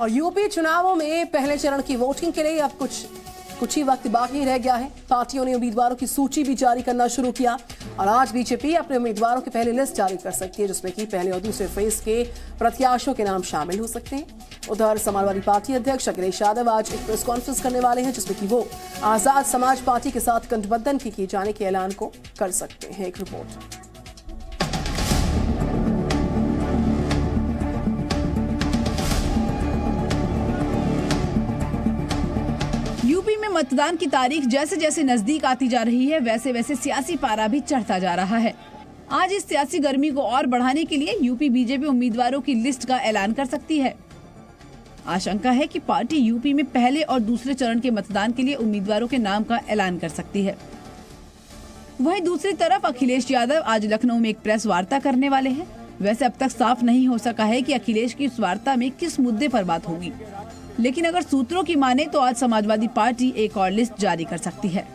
और यूपी चुनावों में पहले चरण की वोटिंग के लिए अब कुछ ही वक्त बाकी रह गया है। पार्टियों ने उम्मीदवारों की सूची भी जारी करना शुरू किया और आज बीजेपी अपने उम्मीदवारों की पहली लिस्ट जारी कर सकती है, जिसमें कि पहले और दूसरे फेज के प्रत्याशियों के नाम शामिल हो सकते हैं। उधर समाजवादी पार्टी अध्यक्ष अखिलेश यादव आज एक प्रेस कॉन्फ्रेंस करने वाले हैं, जिसमें कि वो आजाद समाज पार्टी के साथ गठबंधन की किए जाने के ऐलान को कर सकते हैं। एक रिपोर्ट। यूपी में मतदान की तारीख जैसे जैसे नजदीक आती जा रही है, वैसे वैसे सियासी पारा भी चढ़ता जा रहा है। आज इस सियासी गर्मी को और बढ़ाने के लिए यूपी बीजेपी उम्मीदवारों की लिस्ट का ऐलान कर सकती है। आशंका है कि पार्टी यूपी में पहले और दूसरे चरण के मतदान के लिए उम्मीदवारों के नाम का ऐलान कर सकती है। वहीं दूसरी तरफ अखिलेश यादव आज लखनऊ में एक प्रेस वार्ता करने वाले हैं। वैसे अब तक साफ नहीं हो सका है कि अखिलेश की इस वार्ता में किस मुद्दे पर बात होगी, लेकिन अगर सूत्रों की माने तो आज समाजवादी पार्टी एक और लिस्ट जारी कर सकती है।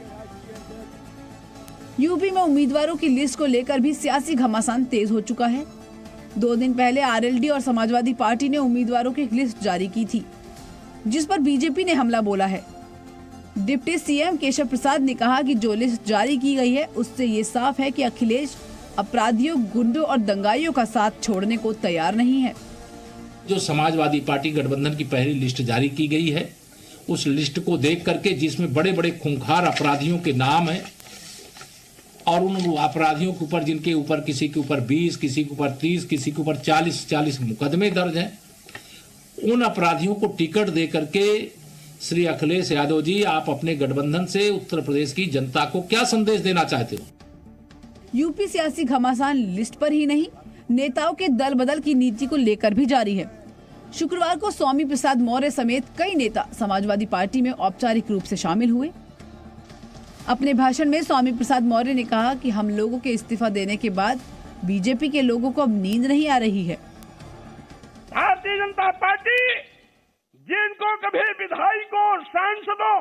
यूपी में उम्मीदवारों की लिस्ट को लेकर भी सियासी घमासान तेज हो चुका है। 2 दिन पहले आरएलडी और समाजवादी पार्टी ने उम्मीदवारों की लिस्ट जारी की थी, जिस पर बीजेपी ने हमला बोला है। डिप्टी सीएम केशव प्रसाद ने कहा कि जो लिस्ट जारी की गई है उससे ये साफ है कि अखिलेश अपराधियों, गुंडों और दंगाइयों का साथ छोड़ने को तैयार नहीं है। जो समाजवादी पार्टी गठबंधन की पहली लिस्ट जारी की गई है, उस लिस्ट को देख करके जिसमें बड़े बड़े खूंखार अपराधियों के नाम हैं और उन अपराधियों के ऊपर जिनके ऊपर किसी के ऊपर 20, किसी के ऊपर 30, किसी के ऊपर 40 मुकदमे दर्ज हैं, उन अपराधियों को टिकट दे करके श्री अखिलेश यादव जी, आप अपने गठबंधन से उत्तर प्रदेश की जनता को क्या संदेश देना चाहते हो? यूपी सियासी घमासान लिस्ट पर ही नहीं, नेताओं के दल बदल की नीति को लेकर भी जारी है। शुक्रवार को स्वामी प्रसाद मौर्य समेत कई नेता समाजवादी पार्टी में औपचारिक रूप से शामिल हुए। अपने भाषण में स्वामी प्रसाद मौर्य ने कहा कि हम लोगों के इस्तीफा देने के बाद बीजेपी के लोगों को अब नींद नहीं आ रही है। भारतीय जनता पार्टी जिनको कभी विधायकों, सांसदों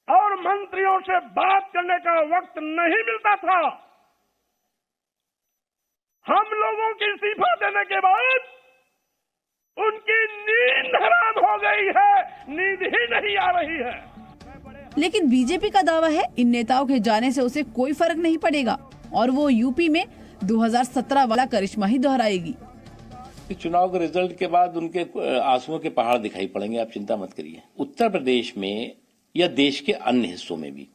और मंत्रियों से बात करने का वक्त नहीं मिलता था, हम लोगों के इस्तीफा देने के बाद उनकी नींद हराम हो गई है, नींद ही नहीं आ रही है। लेकिन बीजेपी का दावा है इन नेताओं के जाने से उसे कोई फर्क नहीं पड़ेगा और वो यूपी में 2017 वाला करिश्मा ही दोहराएगी। चुनाव के रिजल्ट के बाद उनके आंसुओं के पहाड़ दिखाई पड़ेंगे, आप चिंता मत करिए। उत्तर प्रदेश में या देश के अन्य हिस्सों में भी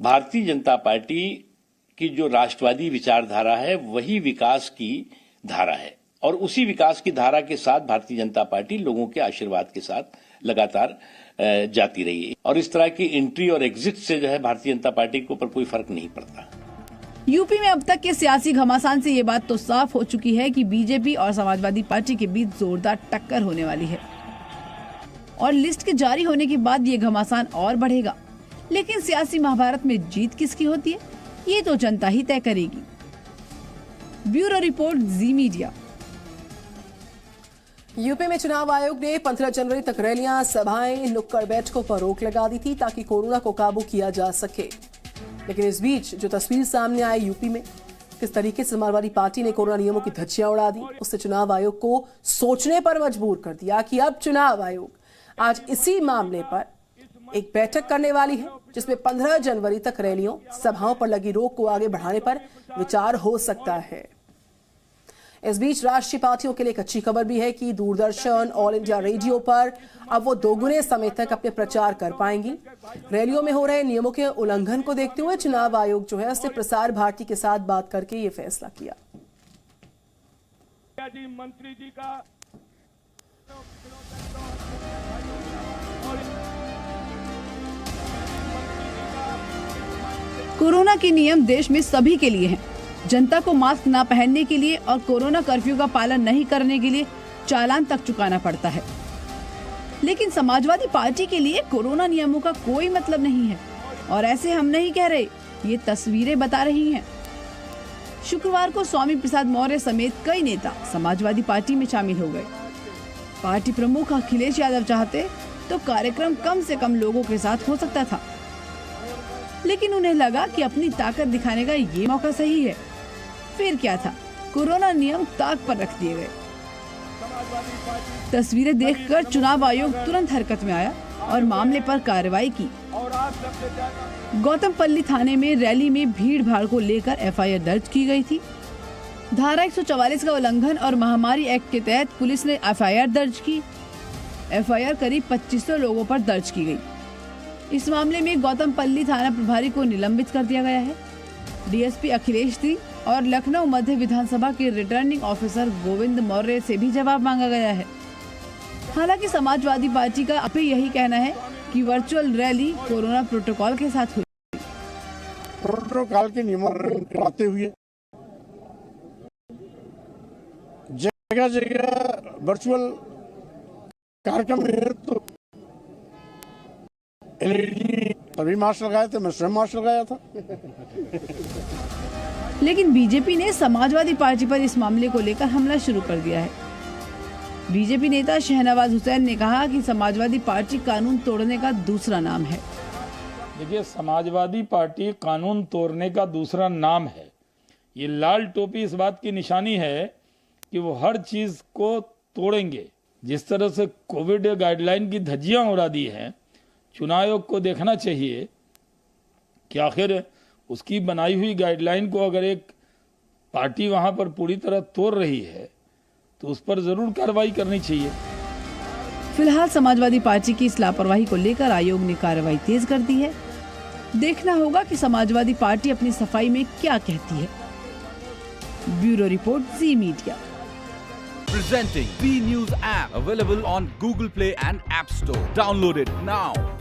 भारतीय जनता पार्टी की जो राष्ट्रवादी विचारधारा है वही विकास की धारा है और उसी विकास की धारा के साथ भारतीय जनता पार्टी लोगों के आशीर्वाद के साथ लगातार जाती रही है और इस तरह की एंट्री और एग्जिट से जो है भारतीय जनता पार्टी के ऊपर कोई फर्क नहीं पड़ता। यूपी में अब तक के सियासी घमासान से ये बात तो साफ हो चुकी है कि बीजेपी और समाजवादी पार्टी के बीच जोरदार टक्कर होने वाली है और लिस्ट के जारी होने के बाद ये घमासान और बढ़ेगा। लेकिन सियासी महाभारत में जीत किसकी होती है, ये तो जनता ही तय करेगी। ब्यूरो रिपोर्ट, जी मीडिया। यूपी में चुनाव आयोग ने 15 जनवरी तक रैलियां, सभाएं, नुक्कड़ बैठकों पर रोक लगा दी थी ताकि कोरोना को काबू किया जा सके। लेकिन इस बीच जो तस्वीर सामने आई यूपी में, किस तरीके से समाजवादी पार्टी ने कोरोना नियमों की धज्जियां उड़ा दी, उससे चुनाव आयोग को सोचने पर मजबूर कर दिया कि अब चुनाव आयोग आज इसी मामले पर एक बैठक करने वाली है, जिसमें 15 जनवरी तक रैलियों, सभाओं पर लगी रोक को आगे बढ़ाने पर विचार हो सकता है। इस बीच राष्ट्रीय पार्टियों के लिए एक अच्छी खबर भी है कि दूरदर्शन, ऑल इंडिया रेडियो पर अब वो दोगुने समय तक अपने प्रचार कर पाएंगी। रैलियों में हो रहे नियमों के उल्लंघन को देखते हुए चुनाव आयोग जो है उसने प्रसार भारती के साथ बात करके ये फैसला किया। मंत्री जी का कोरोना के नियम देश में सभी के लिए हैं। जनता को मास्क न पहनने के लिए और कोरोना कर्फ्यू का पालन नहीं करने के लिए चालान तक चुकाना पड़ता है। लेकिन समाजवादी पार्टी के लिए कोरोना नियमों का कोई मतलब नहीं है और ऐसे हम नहीं कह रहे, ये तस्वीरें बता रही हैं। शुक्रवार को स्वामी प्रसाद मौर्य समेत कई नेता समाजवादी पार्टी में शामिल हो गए। पार्टी प्रमुख अखिलेश यादव चाहते तो कार्यक्रम कम से कम लोगों के साथ हो सकता था, लेकिन उन्हें लगा कि अपनी ताकत दिखाने का ये मौका सही है। फिर क्या था, कोरोना नियम ताक पर रख दिए गए। तस्वीरें देखकर चुनाव आयोग तुरंत हरकत में आया और मामले पर कार्रवाई की। गौतमपल्ली थाने में रैली में भीड़ भाड़ को लेकर एफआईआर दर्ज की गई थी। धारा 144 का उल्लंघन और महामारी एक्ट के तहत पुलिस ने एफआईआर दर्ज की। एफआईआर करीब 2500 लोगों पर दर्ज की गई। इस मामले में गौतमपल्ली थाना प्रभारी को निलंबित कर दिया गया है। डीएसपी अखिलेश सिंह और लखनऊ मध्य विधानसभा के रिटर्निंग ऑफिसर गोविंद मौर्य से भी जवाब मांगा गया है। हालांकि समाजवादी पार्टी का अब यही कहना है कि वर्चुअल रैली कोरोना प्रोटोकॉल के साथ हुई। प्रोटोकॉल के नियमों करते हुए जगह जगह वर्चुअल कार्यक्रम है, तो एलईडी तभी मास्क लगाए थे, मैं स्वयं मास्क लगाया था। लेकिन बीजेपी ने समाजवादी पार्टी पर इस मामले को लेकर हमला शुरू कर दिया है। बीजेपी नेता शहनवाज हुसैन ने कहा कि समाजवादी पार्टी कानून तोड़ने का दूसरा नाम है। देखिए, समाजवादी पार्टी कानून तोड़ने का दूसरा नाम है। ये लाल टोपी इस बात की निशानी है कि वो हर चीज को तोड़ेंगे। जिस तरह से कोविड गाइडलाइन की धज्जियां उड़ा दी हैं, चुनाव आयोग को देखना चाहिए कि आखिर उसकी बनाई हुई गाइडलाइन को अगर एक पार्टी वहां पर पूरी तरह तोड़ रही है तो उस पर जरूर कार्रवाई करनी चाहिए। फिलहाल समाजवादी पार्टी की इस लापरवाही को लेकर आयोग ने कार्रवाई तेज कर दी है। देखना होगा कि समाजवादी पार्टी अपनी सफाई में क्या कहती है। Bureau report, ji media. Presenting B News app, available on Google Play and App Store. Download it now.